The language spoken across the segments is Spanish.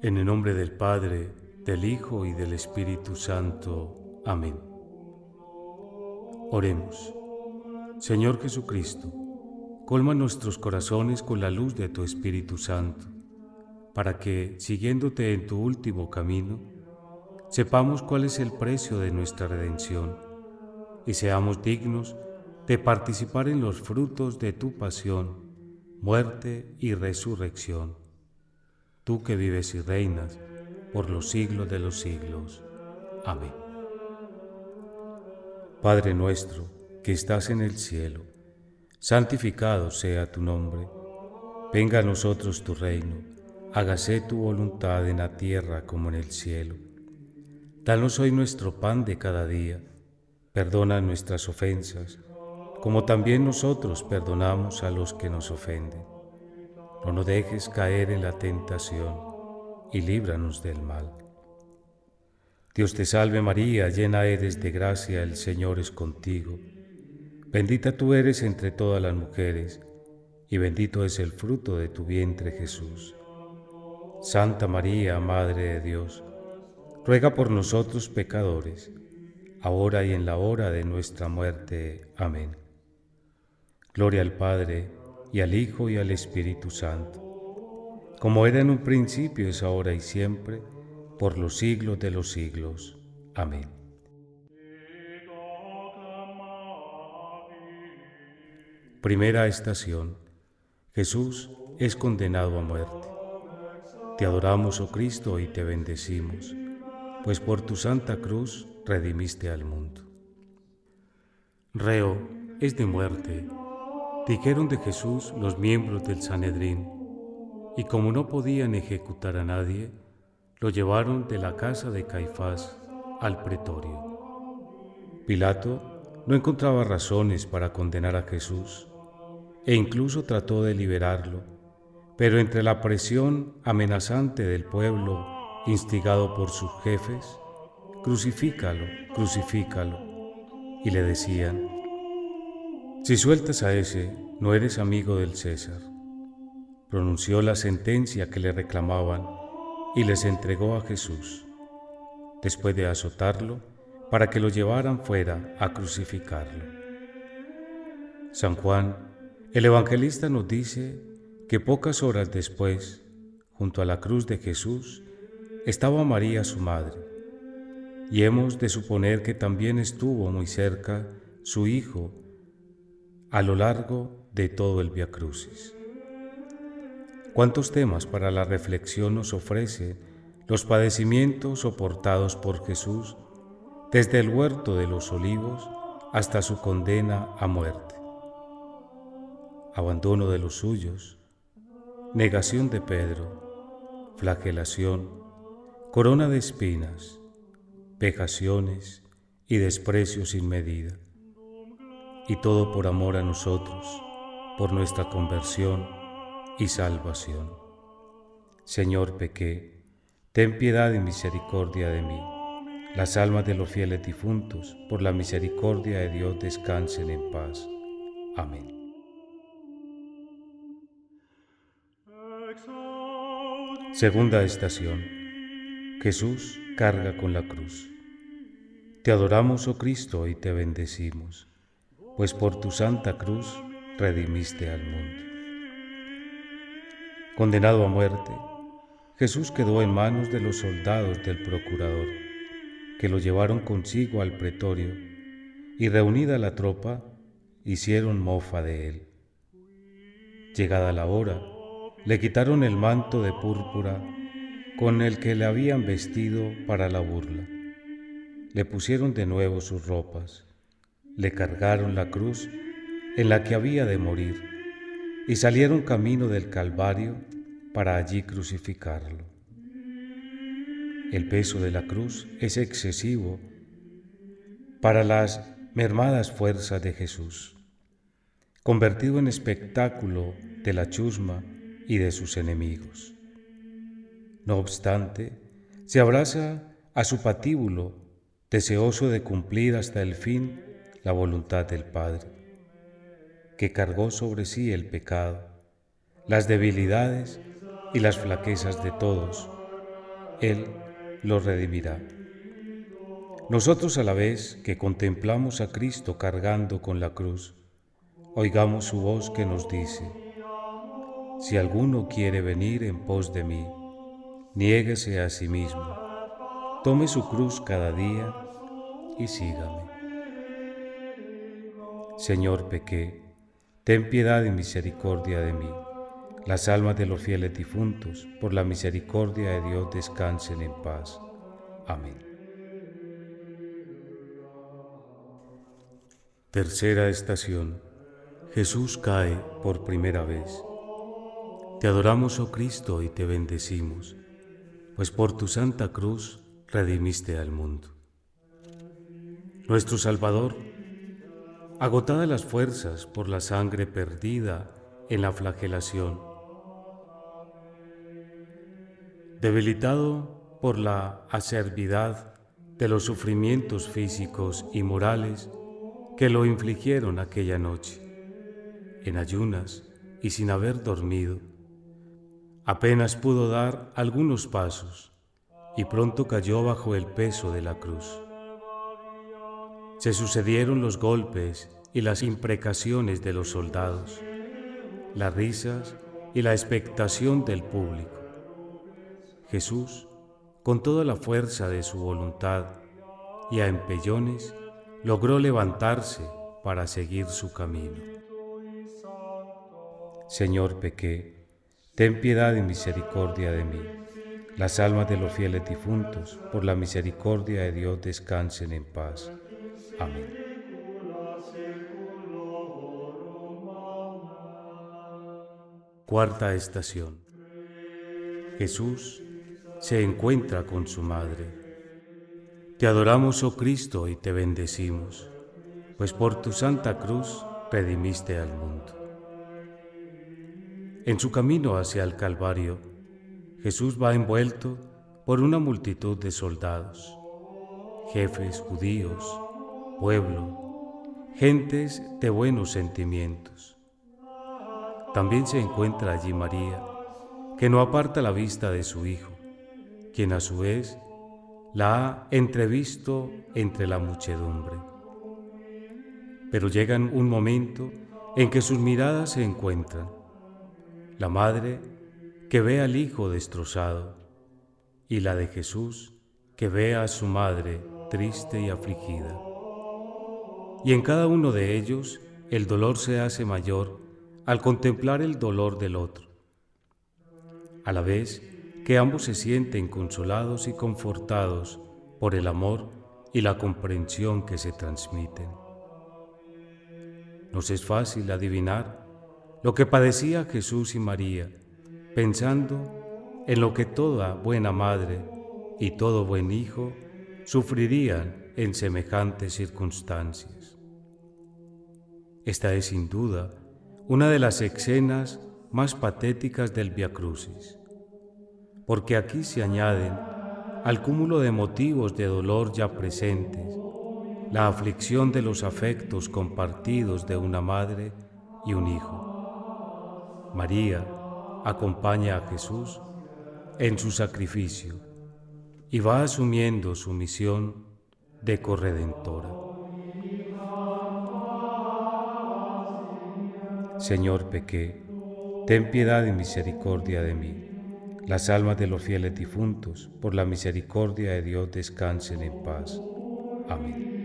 En el nombre del Padre, del Hijo y del Espíritu Santo. Amén. Oremos. Señor Jesucristo, colma nuestros corazones con la luz de tu Espíritu Santo, para que, siguiéndote en tu último camino, sepamos cuál es el precio de nuestra redención y seamos dignos de participar en los frutos de tu pasión, muerte y resurrección. Tú que vives y reinas por los siglos de los siglos. Amén. Padre nuestro, que estás en el cielo, santificado sea tu nombre. Venga a nosotros tu reino, hágase tu voluntad en la tierra como en el cielo. Danos hoy nuestro pan de cada día, perdona nuestras ofensas, como también nosotros perdonamos a los que nos ofenden. No nos dejes caer en la tentación y líbranos del mal. Dios te salve María, llena eres de gracia, el Señor es contigo. Bendita tú eres entre todas las mujeres, y bendito es el fruto de tu vientre Jesús. Santa María, Madre de Dios, ruega por nosotros pecadores, ahora y en la hora de nuestra muerte. Amén. Gloria al Padre, y al Hijo y al Espíritu Santo, como era en un principio, es ahora y siempre, por los siglos de los siglos. Amén. Primera estación. Jesús es condenado a muerte. Te adoramos, oh Cristo, y te bendecimos, pues por tu santa cruz redimiste al mundo. Reo es de muerte, dijeron de Jesús los miembros del Sanedrín, y como no podían ejecutar a nadie, lo llevaron de la casa de Caifás al pretorio. Pilato no encontraba razones para condenar a Jesús, e incluso trató de liberarlo, pero entre la presión amenazante del pueblo, instigado por sus jefes, «Crucifícalo, crucifícalo», y le decían: «Si sueltas a ese, no eres amigo del César». Pronunció la sentencia que le reclamaban y les entregó a Jesús, después de azotarlo, para que lo llevaran fuera a crucificarlo. San Juan, el evangelista, nos dice que pocas horas después, junto a la cruz de Jesús, estaba María su madre, y hemos de suponer que también estuvo muy cerca su hijo a lo largo de todo el Viacrucis. ¿Cuántos temas para la reflexión nos ofrecen los padecimientos soportados por Jesús desde el huerto de los Olivos hasta su condena a muerte? Abandono de los suyos, negación de Pedro, flagelación, corona de espinas, vejaciones y desprecio sin medida. Y todo por amor a nosotros, por nuestra conversión y salvación. Señor, pequé, ten piedad y misericordia de mí. Las almas de los fieles difuntos, por la misericordia de Dios, descansen en paz. Amén. Segunda estación. Jesús carga con la cruz. Te adoramos, oh Cristo, y te bendecimos, pues por tu santa cruz redimiste al mundo. Condenado a muerte, Jesús quedó en manos de los soldados del procurador, que lo llevaron consigo al pretorio, y reunida la tropa, hicieron mofa de él. Llegada la hora, le quitaron el manto de púrpura con el que le habían vestido para la burla. Le pusieron de nuevo sus ropas, le cargaron la cruz en la que había de morir, y salieron camino del Calvario para allí crucificarlo. El peso de la cruz es excesivo para las mermadas fuerzas de Jesús, convertido en espectáculo de la chusma y de sus enemigos. No obstante, se abraza a su patíbulo, deseoso de cumplir hasta el fin la voluntad del Padre, que cargó sobre sí el pecado, las debilidades y las flaquezas de todos, Él los redimirá. Nosotros, a la vez que contemplamos a Cristo cargando con la cruz, oigamos su voz que nos dice: si alguno quiere venir en pos de mí, niéguese a sí mismo, tome su cruz cada día y sígame. Señor, pequé, ten piedad y misericordia de mí. Las almas de los fieles difuntos, por la misericordia de Dios, descansen en paz. Amén. Tercera estación. Jesús cae por primera vez. Te adoramos, oh Cristo, y te bendecimos, pues por tu santa cruz redimiste al mundo. Nuestro Salvador, agotadas las fuerzas por la sangre perdida en la flagelación, debilitado por la acerbidad de los sufrimientos físicos y morales que lo infligieron aquella noche, en ayunas y sin haber dormido, apenas pudo dar algunos pasos y pronto cayó bajo el peso de la cruz. Se sucedieron los golpes y las imprecaciones de los soldados, las risas y la expectación del público. Jesús, con toda la fuerza de su voluntad y a empellones, logró levantarse para seguir su camino. Señor, pequé, ten piedad y misericordia de mí. Las almas de los fieles difuntos, por la misericordia de Dios, descansen en paz. Amén. Cuarta estación. Jesús se encuentra con su madre. Te adoramos, oh Cristo, y te bendecimos, pues por tu santa cruz redimiste al mundo. En su camino hacia el Calvario, Jesús va envuelto por una multitud de soldados, jefes judíos, pueblo, gentes de buenos sentimientos. También se encuentra allí María, que no aparta la vista de su Hijo, quien a su vez la ha entrevisto entre la muchedumbre. Pero llega un momento en que sus miradas se encuentran. La madre que ve al Hijo destrozado y la de Jesús que ve a su madre triste y afligida. Y en cada uno de ellos el dolor se hace mayor al contemplar el dolor del otro, a la vez que ambos se sienten consolados y confortados por el amor y la comprensión que se transmiten. Nos es fácil adivinar lo que padecía Jesús y María, pensando en lo que toda buena madre y todo buen hijo sufrirían en semejantes circunstancias. Esta es sin duda una de las escenas más patéticas del Vía Crucis, porque aquí se añaden al cúmulo de motivos de dolor ya presentes la aflicción de los afectos compartidos de una madre y un hijo. María acompaña a Jesús en su sacrificio y va asumiendo su misión de corredentora. Señor, pequé, ten piedad y misericordia de mí. Las almas de los fieles difuntos, por la misericordia de Dios, descansen en paz. Amén.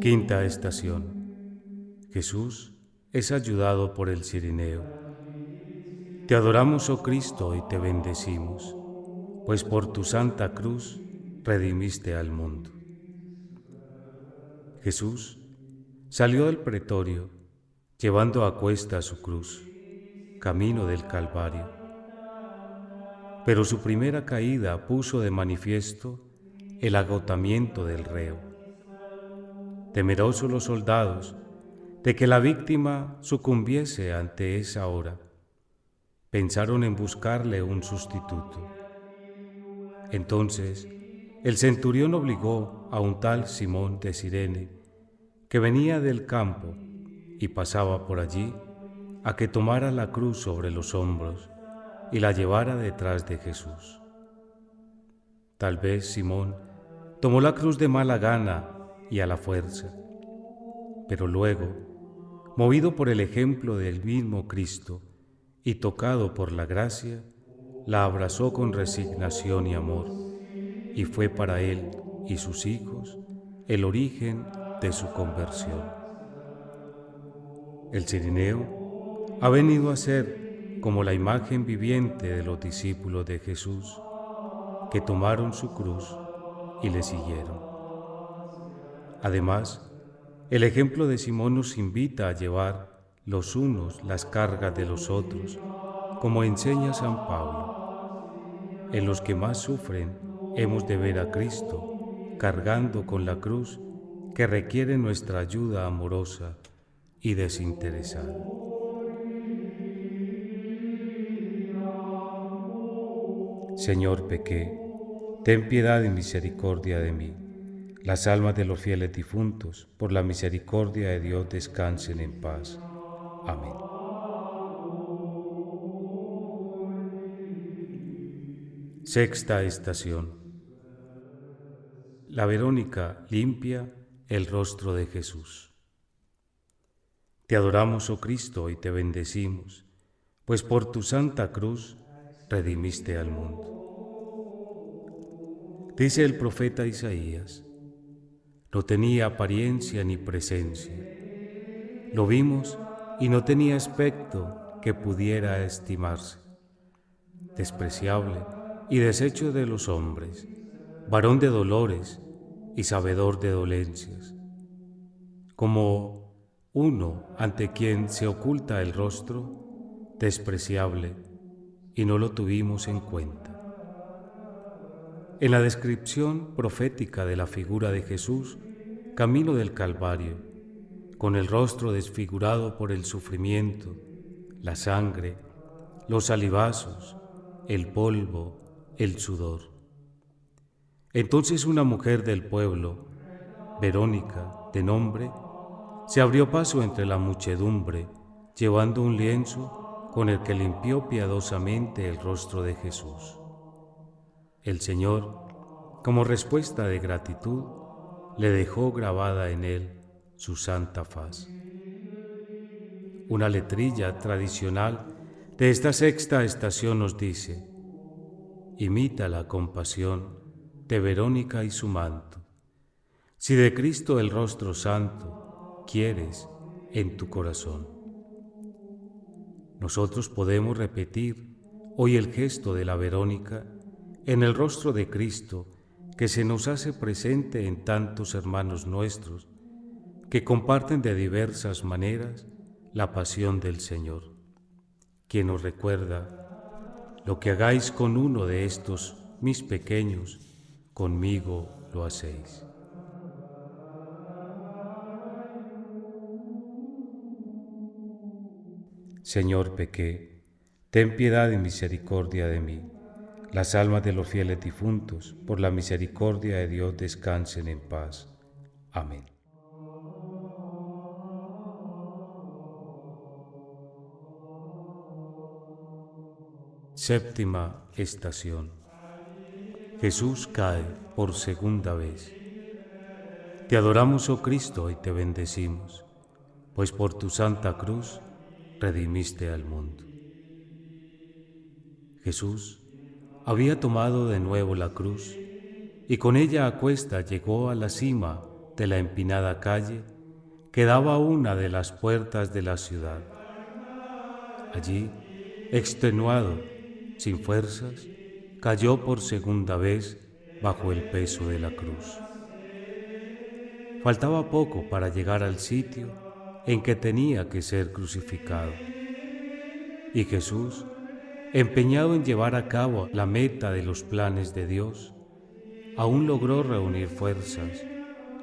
Quinta estación. Jesús es ayudado por el Cirineo. Te adoramos, oh Cristo, y te bendecimos, pues por tu santa cruz redimiste al mundo. Jesús salió del pretorio, llevando a cuesta su cruz, camino del Calvario. Pero su primera caída puso de manifiesto el agotamiento del reo. Temerosos los soldados de que la víctima sucumbiese ante esa hora, pensaron en buscarle un sustituto. Entonces, el centurión obligó a un tal Simón de Cirene, que venía del campo y pasaba por allí, a que tomara la cruz sobre los hombros y la llevara detrás de Jesús. Tal vez Simón tomó la cruz de mala gana y a la fuerza, pero luego, movido por el ejemplo del mismo Cristo y tocado por la gracia, la abrazó con resignación y amor, y fue para él y sus hijos el origen de su conversión. El cirineo ha venido a ser como la imagen viviente de los discípulos de Jesús, que tomaron su cruz y le siguieron. Además, el ejemplo de Simón nos invita a llevar los unos las cargas de los otros, como enseña San Pablo. En los que más sufren hemos de ver a Cristo cargando con la cruz que requiere nuestra ayuda amorosa y desinteresada. Señor, pequé, ten piedad y misericordia de mí. Las almas de los fieles difuntos, por la misericordia de Dios, descansen en paz. Amén. Sexta estación. La Verónica limpia el rostro de Jesús. Te adoramos, oh Cristo, y te bendecimos, pues por tu santa cruz redimiste al mundo. Dice el profeta Isaías: no tenía apariencia ni presencia. Lo vimos y no tenía aspecto que pudiera estimarse. Despreciable y deshecho de los hombres, varón de dolores y sabedor de dolencias. Como uno ante quien se oculta el rostro, despreciable, y no lo tuvimos en cuenta. En la descripción profética de la figura de Jesús, camino del Calvario, con el rostro desfigurado por el sufrimiento, la sangre, los salivazos, el polvo, el sudor. Entonces una mujer del pueblo, Verónica, de nombre, se abrió paso entre la muchedumbre, llevando un lienzo con el que limpió piadosamente el rostro de Jesús. El Señor, como respuesta de gratitud, le dejó grabada en él su santa faz. Una letrilla tradicional de esta sexta estación nos dice: imita la compasión de Verónica y su manto. Si de Cristo el rostro santo quieres en tu corazón. Nosotros podemos repetir hoy el gesto de la Verónica en el rostro de Cristo, que se nos hace presente en tantos hermanos nuestros que comparten de diversas maneras la pasión del Señor, quien nos recuerda: lo que hagáis con uno de estos mis pequeños, conmigo lo hacéis. Señor, pequé, ten piedad y misericordia de mí. Las almas de los fieles difuntos, por la misericordia de Dios, descansen en paz. Amén. Séptima estación. Jesús cae por segunda vez. Te adoramos, oh Cristo, y te bendecimos, pues por tu santa cruz redimiste al mundo. Jesús había tomado de nuevo la cruz y con ella a cuesta llegó a la cima de la empinada calle que daba a una de las puertas de la ciudad. Allí, extenuado, sin fuerzas, cayó por segunda vez bajo el peso de la cruz. Faltaba poco para llegar al sitio en que tenía que ser crucificado. Y Jesús, empeñado en llevar a cabo la meta de los planes de Dios, aún logró reunir fuerzas,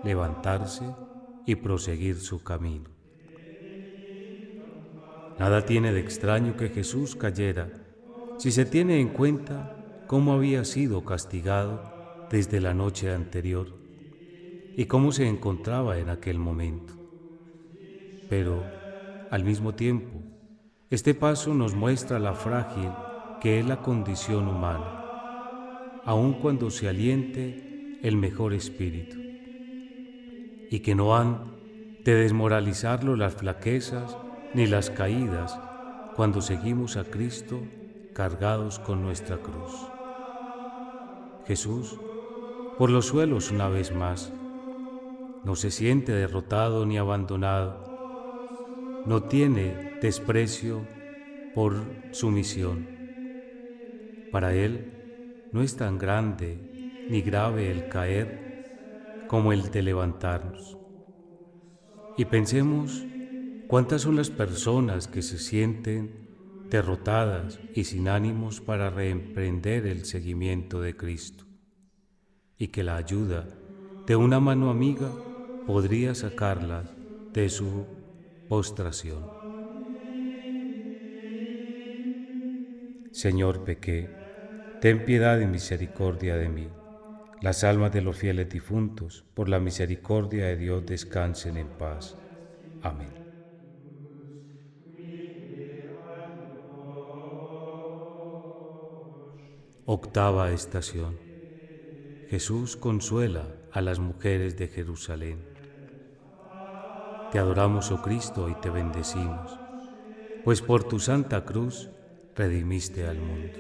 levantarse y proseguir su camino. Nada tiene de extraño que Jesús cayera si se tiene en cuenta cómo había sido castigado desde la noche anterior y cómo se encontraba en aquel momento. Pero, al mismo tiempo, Este paso nos muestra la frágil que es la condición humana, aun cuando se aliente el mejor espíritu, y que no han de desmoralizarlo las flaquezas ni las caídas cuando seguimos a Cristo cargados con nuestra cruz. Jesús, por los suelos una vez más, no se siente derrotado ni abandonado, no tiene desprecio por su misión. Para Él no es tan grande ni grave el caer como el de levantarnos. Y pensemos cuántas son las personas que se sienten derrotadas y sin ánimos para reemprender el seguimiento de Cristo, y que la ayuda de una mano amiga podría sacarlas de su postración. Señor, pequé, ten piedad y misericordia de mí. Las almas de los fieles difuntos, por la misericordia de Dios, descansen en paz. Amén. Octava estación. Jesús consuela a las mujeres de Jerusalén. Te adoramos, oh Cristo, y te bendecimos, pues por tu santa cruz redimiste al mundo.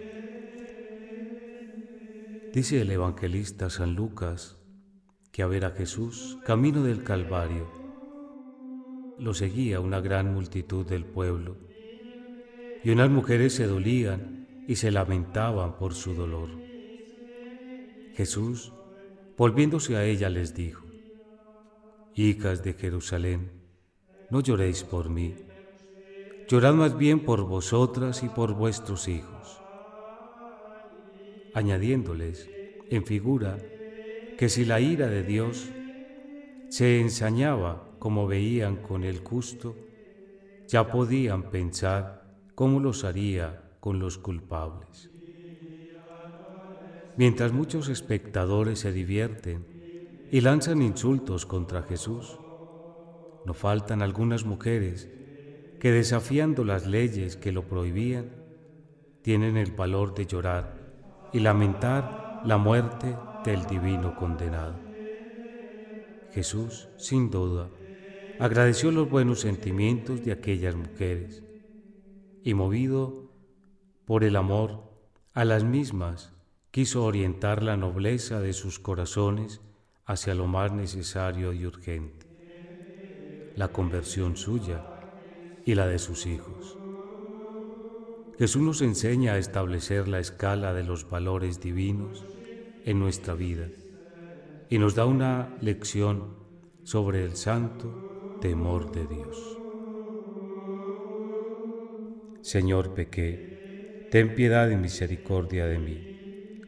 Dice el evangelista San Lucas que a ver a Jesús, camino del Calvario, lo seguía una gran multitud del pueblo, y unas mujeres se dolían y se lamentaban por su dolor. Jesús, volviéndose a ella, les dijo: Hijas de Jerusalén, no lloréis por mí, llorad más bien por vosotras y por vuestros hijos. Añadiéndoles, en figura, que si la ira de Dios se ensañaba como veían con el justo, ya podían pensar cómo los haría con los culpables. Mientras muchos espectadores se divierten y lanzan insultos contra Jesús, no faltan algunas mujeres que, desafiando las leyes que lo prohibían, tienen el valor de llorar y lamentar la muerte del divino condenado. Jesús, sin duda, agradeció los buenos sentimientos de aquellas mujeres y, movido por el amor a las mismas, quiso orientar la nobleza de sus corazones hacia lo más necesario y urgente, la conversión suya y la de sus hijos. Jesús nos enseña a establecer la escala de los valores divinos en nuestra vida y nos da una lección sobre el santo temor de Dios. Señor, pequé, ten piedad y misericordia de mí.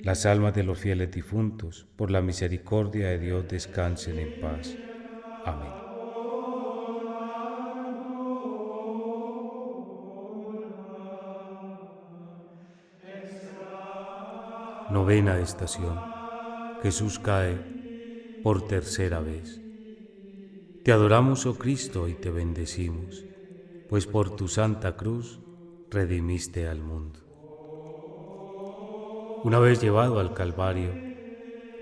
Las almas de los fieles difuntos, por la misericordia de Dios, descansen en paz. Amén. Novena estación. Jesús cae por tercera vez. Te adoramos, oh Cristo, y te bendecimos, pues por tu santa cruz redimiste al mundo. Una vez llevado al Calvario,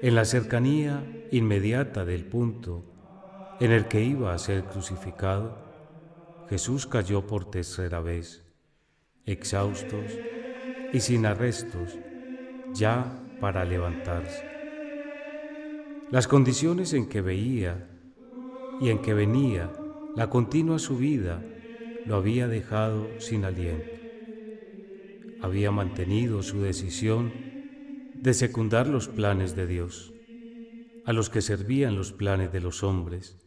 en la cercanía inmediata del punto en el que iba a ser crucificado, Jesús cayó por tercera vez, exhaustos y sin arrestos, ya para levantarse. Las condiciones en que veía y en que venía la continua subida lo había dejado sin aliento. Había mantenido su decisión de secundar los planes de Dios, a los que servían los planes de los hombres,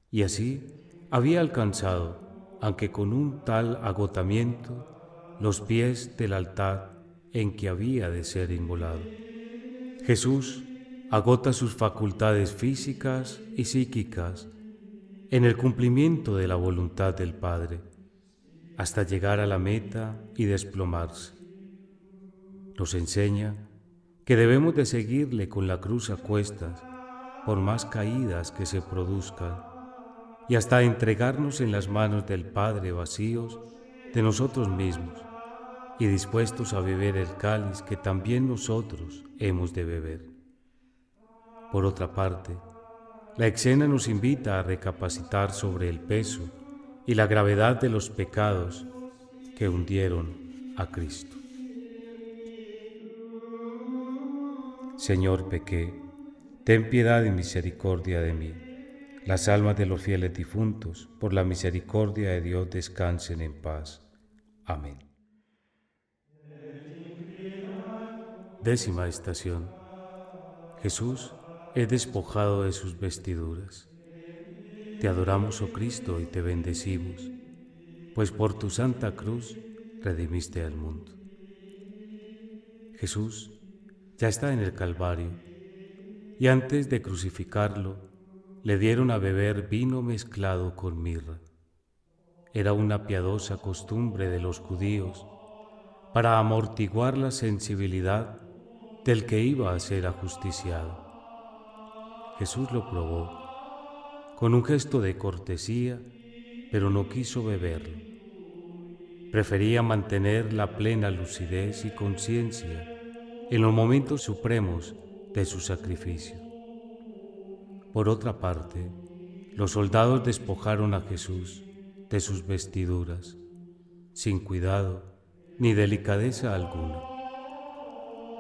y así había alcanzado, aunque con un tal agotamiento, los pies del altar en que había de ser inmolado. Jesús agota sus facultades físicas y psíquicas en el cumplimiento de la voluntad del Padre, hasta llegar a la meta y desplomarse. Nos enseña que debemos de seguirle con la cruz a cuestas, por más caídas que se produzcan, y hasta entregarnos en las manos del Padre vacíos de nosotros mismos y dispuestos a beber el cáliz que también nosotros hemos de beber. Por otra parte, la escena nos invita a recapacitar sobre el peso y la gravedad de los pecados que hundieron a Cristo. Señor, pequé, ten piedad y misericordia de mí. Las almas de los fieles difuntos, por la misericordia de Dios, descansen en paz. Amén. 10ª estación. Jesús es despojado de sus vestiduras. Te adoramos, oh Cristo, y te bendecimos, pues por tu santa cruz redimiste al mundo. Jesús ya está en el Calvario, y antes de crucificarlo, le dieron a beber vino mezclado con mirra. Era una piadosa costumbre de los judíos para amortiguar la sensibilidad del que iba a ser ajusticiado. Jesús lo probó con un gesto de cortesía, pero no quiso beberlo. Prefería mantener la plena lucidez y conciencia en los momentos supremos de su sacrificio. Por otra parte, los soldados despojaron a Jesús de sus vestiduras, sin cuidado ni delicadeza alguna,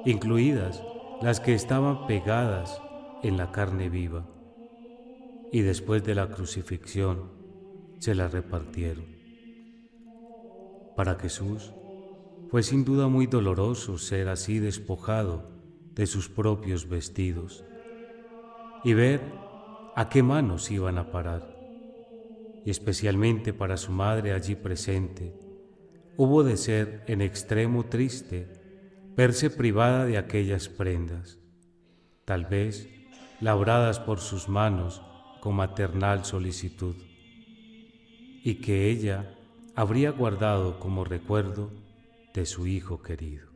incluidas las que estaban pegadas en la carne viva, y después de la crucifixión se las repartieron. Para Jesús fue sin duda muy doloroso ser así despojado de sus propios vestidos y ver a qué manos iban a parar. Y especialmente para su madre allí presente, hubo de ser en extremo triste verse privada de aquellas prendas, tal vez labradas por sus manos con maternal solicitud, y que ella habría guardado como recuerdo de su hijo querido.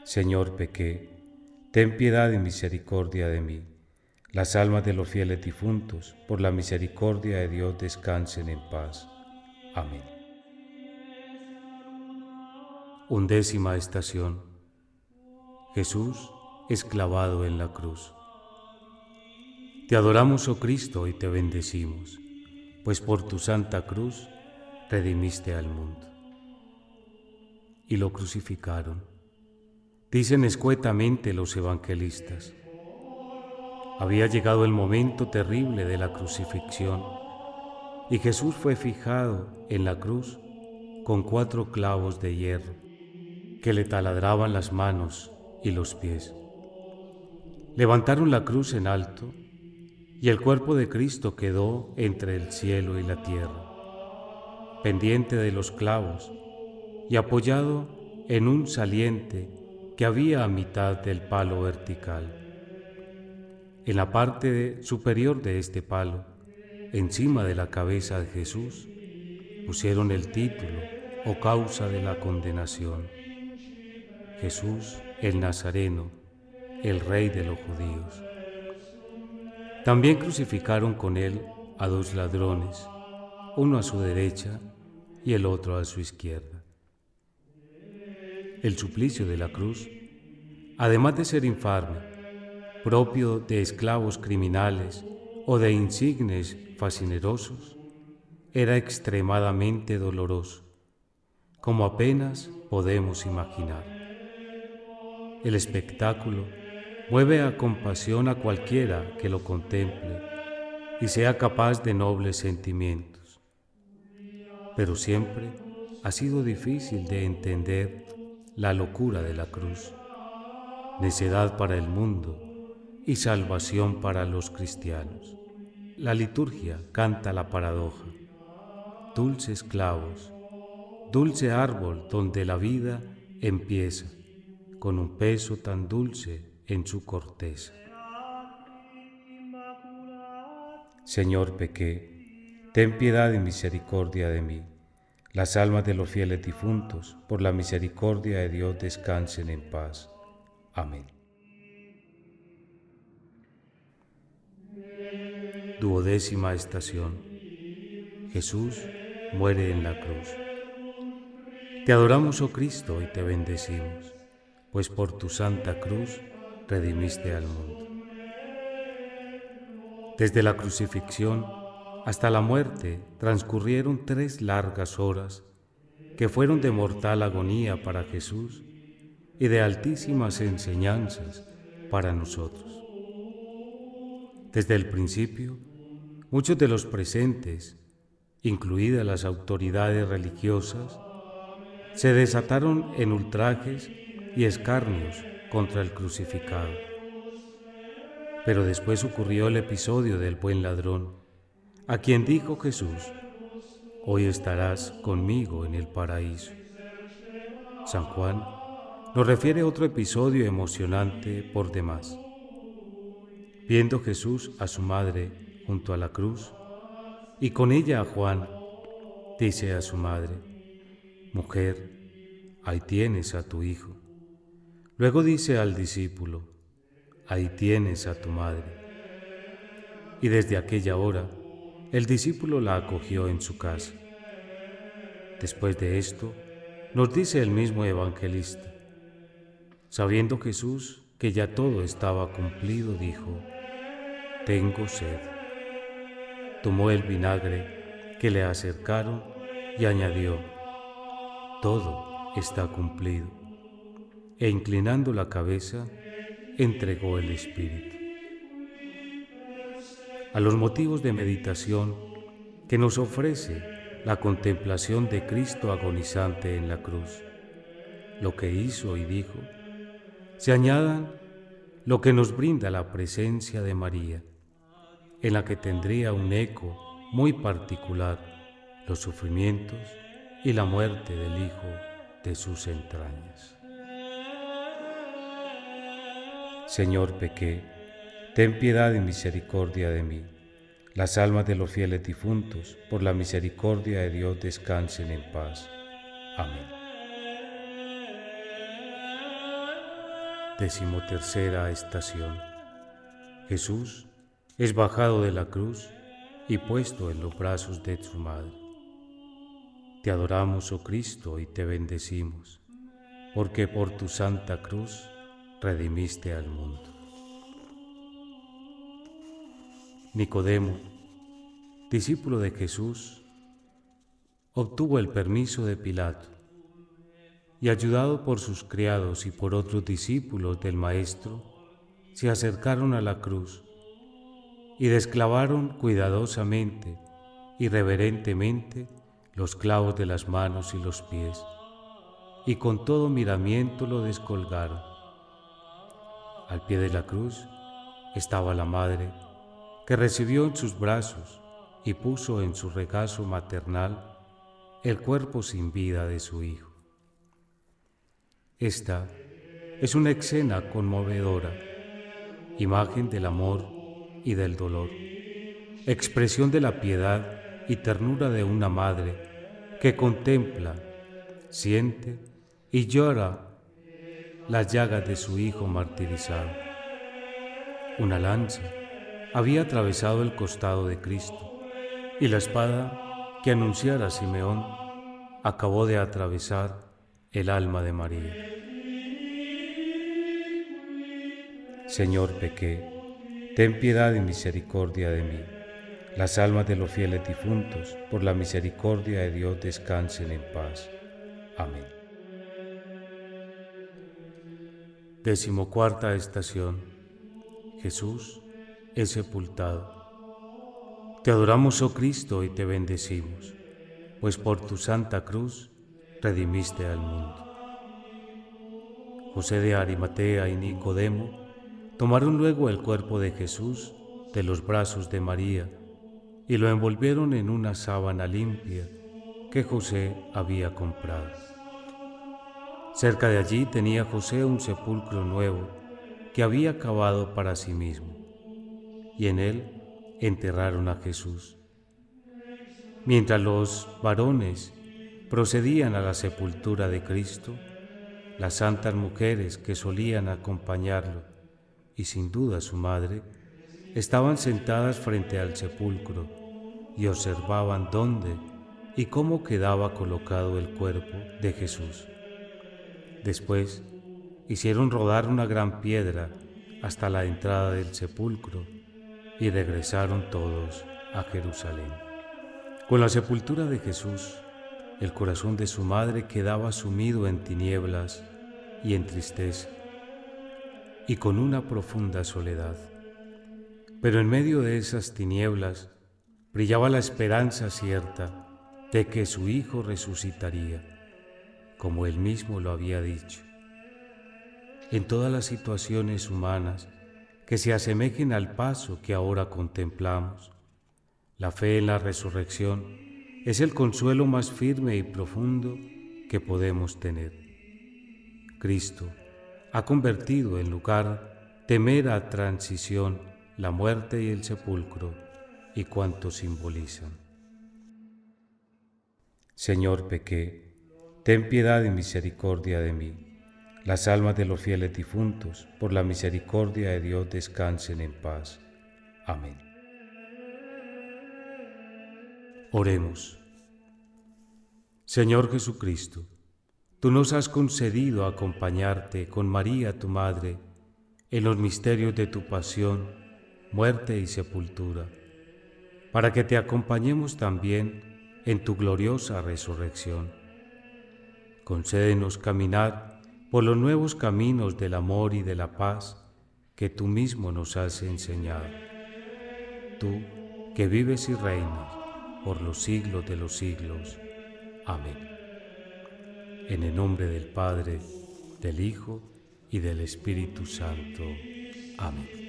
Señor, pequé, ten piedad y misericordia de mí. Las almas de los fieles difuntos, por la misericordia de Dios, descansen en paz. Amén. 11ª estación. Jesús es clavado en la cruz. Te adoramos, oh Cristo, y te bendecimos, pues por tu santa cruz redimiste al mundo. Y lo crucificaron. Dicen escuetamente los evangelistas. Había llegado el momento terrible de la crucifixión, y Jesús fue fijado en la cruz con 4 clavos de hierro que le taladraban las manos y los pies. Levantaron la cruz en alto, y el cuerpo de Cristo quedó entre el cielo y la tierra, pendiente de los clavos y apoyado en un saliente que había a mitad del palo vertical. En la parte superior de este palo, encima de la cabeza de Jesús, pusieron el título o causa de la condenación: Jesús el Nazareno, el Rey de los judíos. También crucificaron con él a 2 ladrones, uno a su derecha y el otro a su izquierda. El suplicio de la cruz, además de ser infame, propio de esclavos criminales o de insignes fascinerosos, era extremadamente doloroso, como apenas podemos imaginar. El espectáculo mueve a compasión a cualquiera que lo contemple y sea capaz de nobles sentimientos. Pero siempre ha sido difícil de entender la locura de la cruz, necedad para el mundo y salvación para los cristianos. La liturgia canta la paradoja: dulces clavos, dulce árbol donde la vida empieza, con un peso tan dulce en su corteza. Señor, pequé, ten piedad y misericordia de mí. Las almas de los fieles difuntos, por la misericordia de Dios, descansen en paz. Amén. 12ª estación. Jesús muere en la cruz. Te adoramos, oh Cristo, y te bendecimos, pues por tu santa cruz redimiste al mundo. Desde la crucifixión hasta la muerte transcurrieron 3 largas horas que fueron de mortal agonía para Jesús y de altísimas enseñanzas para nosotros. Desde el principio, muchos de los presentes, incluidas las autoridades religiosas, se desataron en ultrajes y escarnios contra el crucificado. Pero después ocurrió el episodio del buen ladrón, a quien dijo Jesús: «Hoy estarás conmigo en el paraíso». San Juan nos refiere otro episodio emocionante por demás. Viendo Jesús a su madre junto a la cruz, y con ella a Juan, dice a su madre: «Mujer, ahí tienes a tu hijo». Luego dice al discípulo: «Ahí tienes a tu madre». Y desde aquella hora, el discípulo la acogió en su casa. Después de esto, nos dice el mismo evangelista: sabiendo Jesús que ya todo estaba cumplido, dijo: «Tengo sed». Tomó el vinagre que le acercaron y añadió: «Todo está cumplido». E inclinando la cabeza, entregó el Espíritu. A los motivos de meditación que nos ofrece la contemplación de Cristo agonizante en la cruz, lo que hizo y dijo, se añadan lo que nos brinda la presencia de María, en la que tendría un eco muy particular los sufrimientos y la muerte del Hijo de sus entrañas. Señor, pequé, ten piedad y misericordia de mí. Las almas de los fieles difuntos, por la misericordia de Dios, descansen en paz. Amén. 13ª estación. Jesús es bajado de la cruz y puesto en los brazos de su madre. Te adoramos, oh Cristo, y te bendecimos, porque por tu santa cruz redimiste al mundo. Nicodemo, discípulo de Jesús, obtuvo el permiso de Pilato y, ayudado por sus criados y por otros discípulos del Maestro, se acercaron a la cruz y desclavaron cuidadosamente y reverentemente los clavos de las manos y los pies, y con todo miramiento lo descolgaron. Al pie de la cruz estaba la madre, que recibió en sus brazos y puso en su regazo maternal el cuerpo sin vida de su hijo. Esta es una escena conmovedora, imagen del amor y del dolor, expresión de la piedad y ternura de una madre que contempla, siente y llora las llagas de su hijo martirizado. Una lanza había atravesado el costado de Cristo, y la espada que anunciara Simeón acabó de atravesar el alma de María. Señor, pequé, ten piedad y misericordia de mí. Las almas de los fieles difuntos, por la misericordia de Dios, descansen en paz. Amén. 14ª estación. Jesús es sepultado. Te adoramos, oh Cristo, y te bendecimos, pues por tu santa cruz redimiste al mundo. José de Arimatea y Nicodemo tomaron luego el cuerpo de Jesús de los brazos de María y lo envolvieron en una sábana limpia que José había comprado. Cerca de allí tenía José un sepulcro nuevo que había cavado para sí mismo, y en él enterraron a Jesús. Mientras los varones procedían a la sepultura de Cristo, las santas mujeres que solían acompañarlo, y sin duda su madre, estaban sentadas frente al sepulcro y observaban dónde y cómo quedaba colocado el cuerpo de Jesús. Después hicieron rodar una gran piedra hasta la entrada del sepulcro y regresaron todos a Jerusalén. Con la sepultura de Jesús, el corazón de su madre quedaba sumido en tinieblas y en tristeza, y con una profunda soledad. Pero en medio de esas tinieblas brillaba la esperanza cierta de que su Hijo resucitaría, como él mismo lo había dicho. En todas las situaciones humanas que se asemejen al paso que ahora contemplamos, la fe en la resurrección es el consuelo más firme y profundo que podemos tener. Cristo ha convertido en lugar de mera transición la muerte y el sepulcro y cuanto simbolizan. Señor, pequé, ten piedad y misericordia de mí. Las almas de los fieles difuntos, por la misericordia de Dios, descansen en paz. Amén. Oremos. Señor Jesucristo, tú nos has concedido acompañarte con María, tu Madre, en los misterios de tu pasión, muerte y sepultura, para que te acompañemos también en tu gloriosa resurrección. Concédenos caminar por los nuevos caminos del amor y de la paz que tú mismo nos has enseñado. Tú que vives y reinas por los siglos de los siglos. Amén. En el nombre del Padre, del Hijo y del Espíritu Santo. Amén.